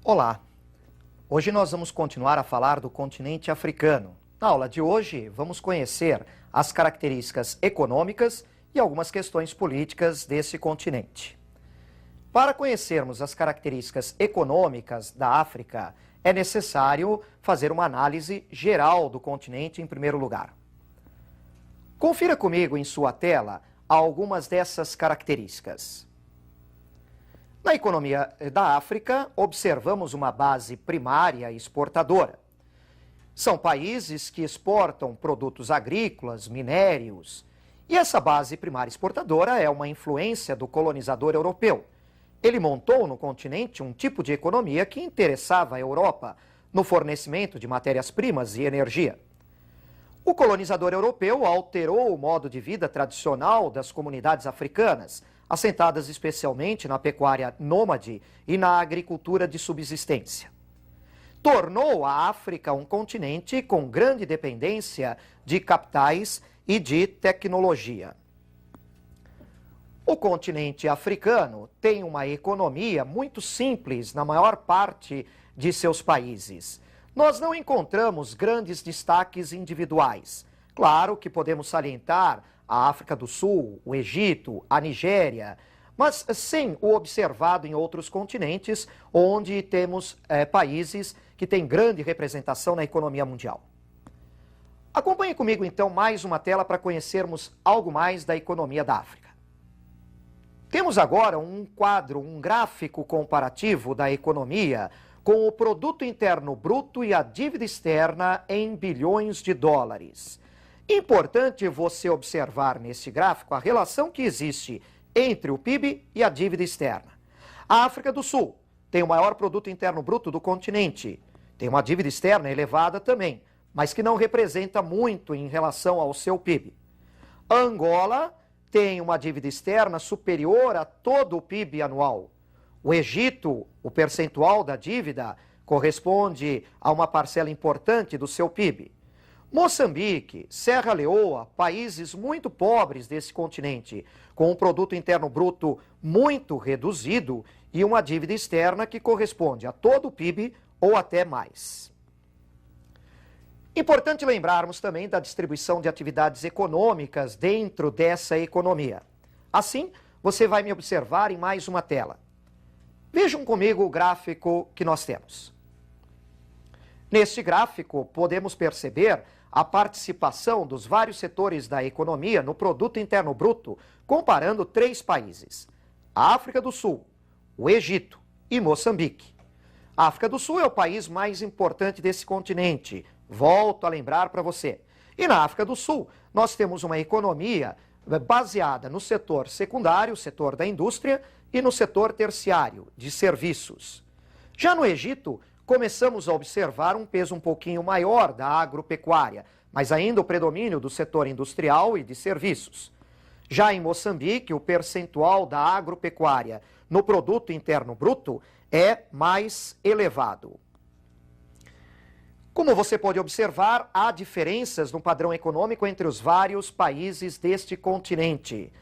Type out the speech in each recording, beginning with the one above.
Olá! Hoje nós vamos continuar a falar do continente africano. Na aula de hoje, vamos conhecer as características econômicas e algumas questões políticas desse continente. Para conhecermos as características econômicas da África, é necessário fazer uma análise geral do continente em primeiro lugar. Confira comigo em sua tela algumas dessas características. Na economia da África, observamos uma base primária exportadora. São países que exportam produtos agrícolas, minérios, e essa base primária exportadora é uma influência do colonizador europeu. Ele montou no continente um tipo de economia que interessava a Europa no fornecimento de matérias-primas e energia. O colonizador europeu alterou o modo de vida tradicional das comunidades africanas, assentadas especialmente na pecuária nômade e na agricultura de subsistência. Tornou a África um continente com grande dependência de capitais e de tecnologia. O continente africano tem uma economia muito simples na maior parte de seus países. Nós não encontramos grandes destaques individuais. Claro que podemos salientar a África do Sul, o Egito, a Nigéria, mas sem o observado em outros continentes, onde temos países que têm grande representação na economia mundial. Acompanhe comigo então mais uma tela para conhecermos algo mais da economia da África. Temos agora um quadro, um gráfico comparativo da economia com o produto interno bruto e a dívida externa em bilhões de dólares. Importante você observar nesse gráfico a relação que existe entre o PIB e a dívida externa. A África do Sul tem o maior produto interno bruto do continente, tem uma dívida externa elevada também, mas que não representa muito em relação ao seu PIB. A Angola tem uma dívida externa superior a todo o PIB anual. O Egito, o percentual da dívida corresponde a uma parcela importante do seu PIB. Moçambique, Serra Leoa, países muito pobres desse continente, com um produto interno bruto muito reduzido e uma dívida externa que corresponde a todo o PIB ou até mais. Importante lembrarmos também da distribuição de atividades econômicas dentro dessa economia. Assim, você vai me observar em mais uma tela. Vejam comigo o gráfico que nós temos. Neste gráfico, podemos perceber a participação dos vários setores da economia no produto interno bruto, comparando três países: a África do Sul, o Egito e Moçambique. A África do Sul é o país mais importante desse continente, volto a lembrar para você. E na África do Sul, nós temos uma economia baseada no setor secundário, setor da indústria, e no setor terciário, de serviços. Já no Egito, começamos a observar um peso um pouquinho maior da agropecuária, mas ainda o predomínio do setor industrial e de serviços. Já em Moçambique, o percentual da agropecuária no produto interno bruto é mais elevado. Como você pode observar, há diferenças no padrão econômico entre os vários países deste continente.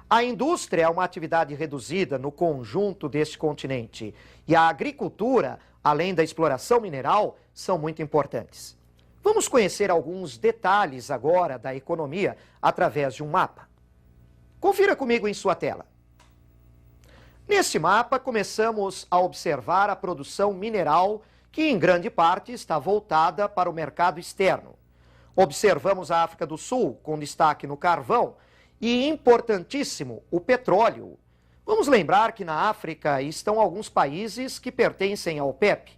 A indústria é uma atividade reduzida no conjunto deste continente e a agricultura, além da exploração mineral, são muito importantes. Vamos conhecer alguns detalhes agora da economia através de um mapa. Confira comigo em sua tela. Neste mapa, começamos a observar a produção mineral, que em grande parte está voltada para o mercado externo. Observamos a África do Sul, com destaque no carvão, e importantíssimo, o petróleo. Vamos lembrar que na África estão alguns países que pertencem ao OPEP.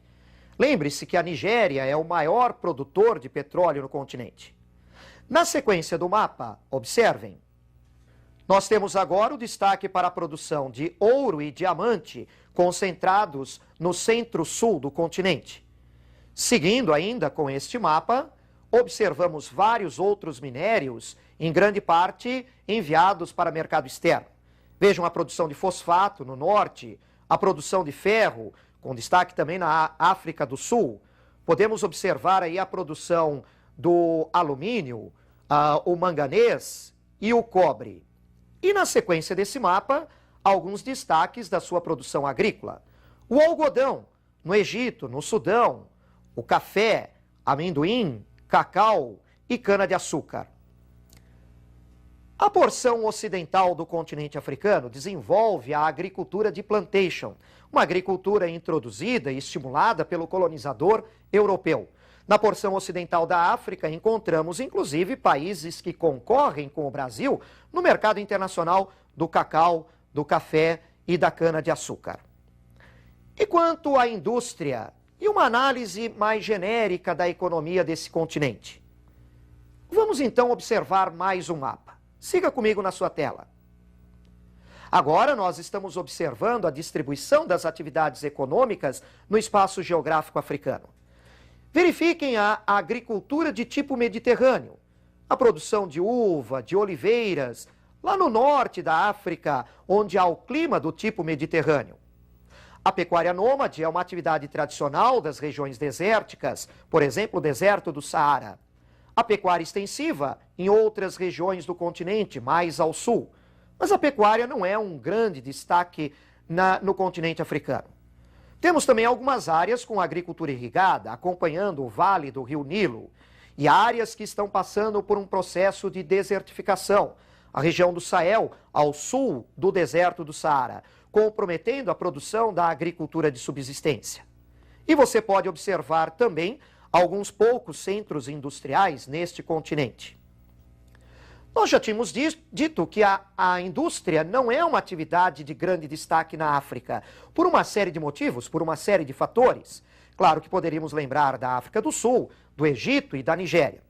Lembre-se que a Nigéria é o maior produtor de petróleo no continente. Na sequência do mapa, observem. Nós temos agora o destaque para a produção de ouro e diamante concentrados no centro-sul do continente. Seguindo ainda com este mapa, observamos vários outros minérios, em grande parte enviados para o mercado externo. Vejam a produção de fosfato no norte, a produção de ferro, com destaque também na África do Sul. Podemos observar aí a produção do alumínio, o manganês e o cobre. E na sequência desse mapa, alguns destaques da sua produção agrícola. O algodão, no Egito, no Sudão, o café, amendoim, cacau e cana-de-açúcar. A porção ocidental do continente africano desenvolve a agricultura de plantation, uma agricultura introduzida e estimulada pelo colonizador europeu. Na porção ocidental da África, encontramos inclusive países que concorrem com o Brasil no mercado internacional do cacau, do café e da cana-de-açúcar. E quanto à indústria e uma análise mais genérica da economia desse continente? Vamos então observar mais um mapa. Siga comigo na sua tela. Agora nós estamos observando a distribuição das atividades econômicas no espaço geográfico africano. Verifiquem a agricultura de tipo mediterrâneo, a produção de uva, de oliveiras, lá no norte da África, onde há o clima do tipo mediterrâneo. A pecuária nômade é uma atividade tradicional das regiões desérticas, por exemplo, o deserto do Saara. A pecuária extensiva em outras regiões do continente, mais ao sul. Mas a pecuária não é um grande destaque no continente africano. Temos também algumas áreas com agricultura irrigada, acompanhando o vale do rio Nilo, e áreas que estão passando por um processo de desertificação, a região do Sahel, ao sul do deserto do Saara, comprometendo a produção da agricultura de subsistência. E você pode observar também alguns poucos centros industriais neste continente. Nós já tínhamos dito que a indústria não é uma atividade de grande destaque na África, por uma série de motivos, por uma série de fatores. Claro que poderíamos lembrar da África do Sul, do Egito e da Nigéria.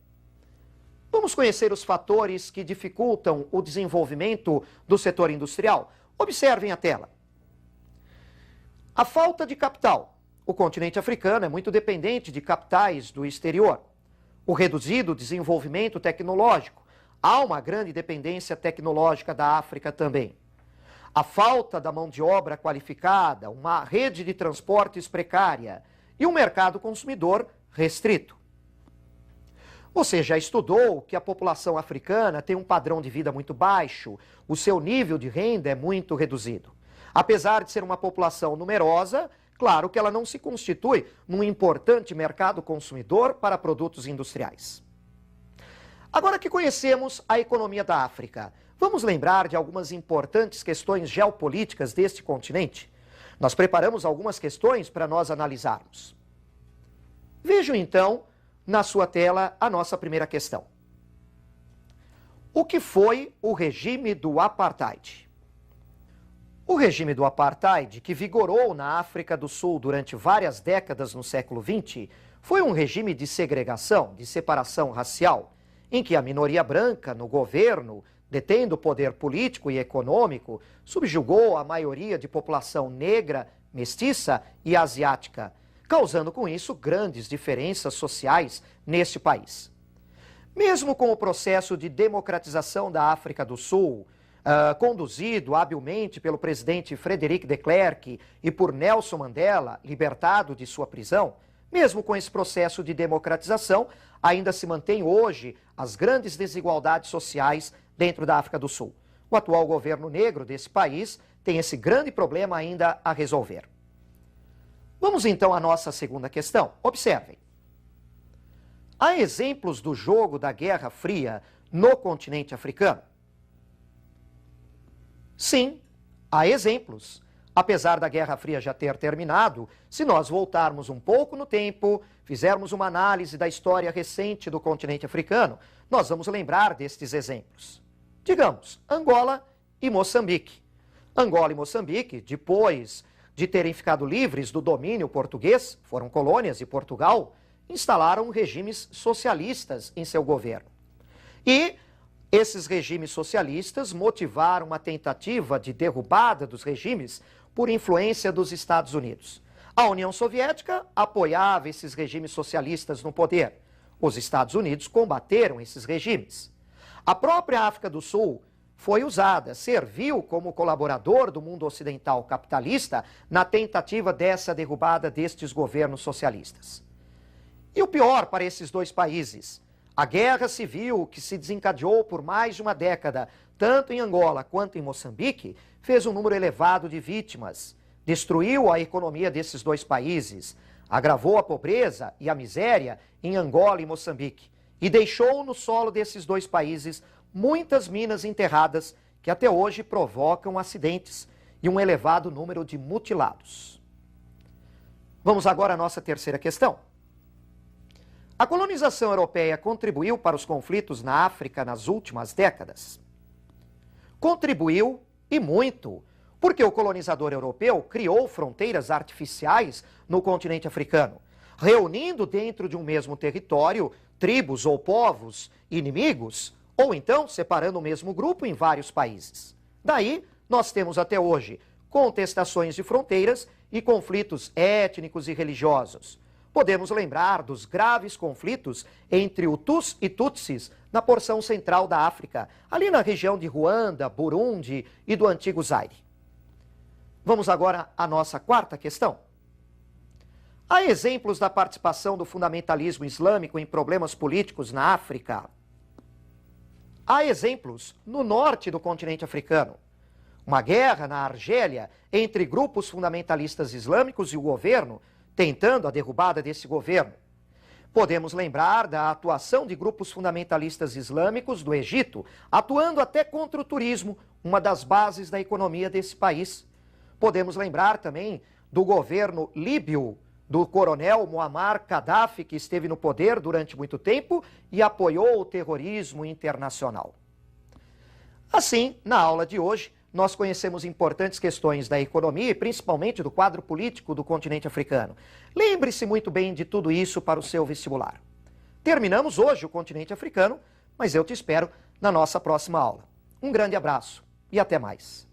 Vamos conhecer os fatores que dificultam o desenvolvimento do setor industrial? Observem a tela. A falta de capital. O continente africano é muito dependente de capitais do exterior. O reduzido desenvolvimento tecnológico. Há uma grande dependência tecnológica da África também. A falta da mão de obra qualificada, uma rede de transportes precária e um mercado consumidor restrito. Você já estudou que a população africana tem um padrão de vida muito baixo, o seu nível de renda é muito reduzido. Apesar de ser uma população numerosa, claro que ela não se constitui num importante mercado consumidor para produtos industriais. Agora que conhecemos a economia da África, vamos lembrar de algumas importantes questões geopolíticas deste continente? Nós preparamos algumas questões para nós analisarmos. Vejam então na sua tela a nossa primeira questão. O que foi o regime do Apartheid? O regime do Apartheid, que vigorou na África do Sul durante várias décadas no século XX, foi um regime de segregação, de separação racial, em que a minoria branca no governo, detendo o poder político e econômico, subjugou a maioria de população negra, mestiça e asiática, causando com isso grandes diferenças sociais neste país. Mesmo com o processo de democratização da África do Sul, conduzido habilmente pelo presidente Frederic de Klerk e por Nelson Mandela, libertado de sua prisão, mesmo com esse processo de democratização, ainda se mantém hoje as grandes desigualdades sociais dentro da África do Sul. O atual governo negro desse país tem esse grande problema ainda a resolver. Vamos então à nossa segunda questão. Observem. Há exemplos do jogo da Guerra Fria no continente africano? Sim, há exemplos. Apesar da Guerra Fria já ter terminado, se nós voltarmos um pouco no tempo, fizermos uma análise da história recente do continente africano, nós vamos lembrar destes exemplos. Digamos, Angola e Moçambique. Angola e Moçambique, depois de terem ficado livres do domínio português, foram colônias de Portugal, instalaram regimes socialistas em seu governo. E esses regimes socialistas motivaram uma tentativa de derrubada dos regimes por influência dos Estados Unidos. A União Soviética apoiava esses regimes socialistas no poder. Os Estados Unidos combateram esses regimes. A própria África do Sul foi usada, serviu como colaborador do mundo ocidental capitalista na tentativa dessa derrubada destes governos socialistas. E o pior para esses dois países, a guerra civil que se desencadeou por mais de uma década, tanto em Angola quanto em Moçambique, fez um número elevado de vítimas, destruiu a economia desses dois países, agravou a pobreza e a miséria em Angola e Moçambique e deixou no solo desses dois países muitas minas enterradas que até hoje provocam acidentes e um elevado número de mutilados. Vamos agora à nossa terceira questão. A colonização europeia contribuiu para os conflitos na África nas últimas décadas? Contribuiu e muito, porque o colonizador europeu criou fronteiras artificiais no continente africano, reunindo dentro de um mesmo território tribos ou povos inimigos, ou então separando o mesmo grupo em vários países. Daí, nós temos até hoje contestações de fronteiras e conflitos étnicos e religiosos. Podemos lembrar dos graves conflitos entre Hutus e Tutsis na porção central da África, ali na região de Ruanda, Burundi e do antigo Zaire. Vamos agora à nossa quarta questão. Há exemplos da participação do fundamentalismo islâmico em problemas políticos na África? Há exemplos no norte do continente africano. Uma guerra na Argélia entre grupos fundamentalistas islâmicos e o governo, tentando a derrubada desse governo. Podemos lembrar da atuação de grupos fundamentalistas islâmicos do Egito, atuando até contra o turismo, uma das bases da economia desse país. Podemos lembrar também do governo líbio, do coronel Muammar Gaddafi, que esteve no poder durante muito tempo e apoiou o terrorismo internacional. Assim, na aula de hoje, nós conhecemos importantes questões da economia e principalmente do quadro político do continente africano. Lembre-se muito bem de tudo isso para o seu vestibular. Terminamos hoje o continente africano, mas eu te espero na nossa próxima aula. Um grande abraço e até mais.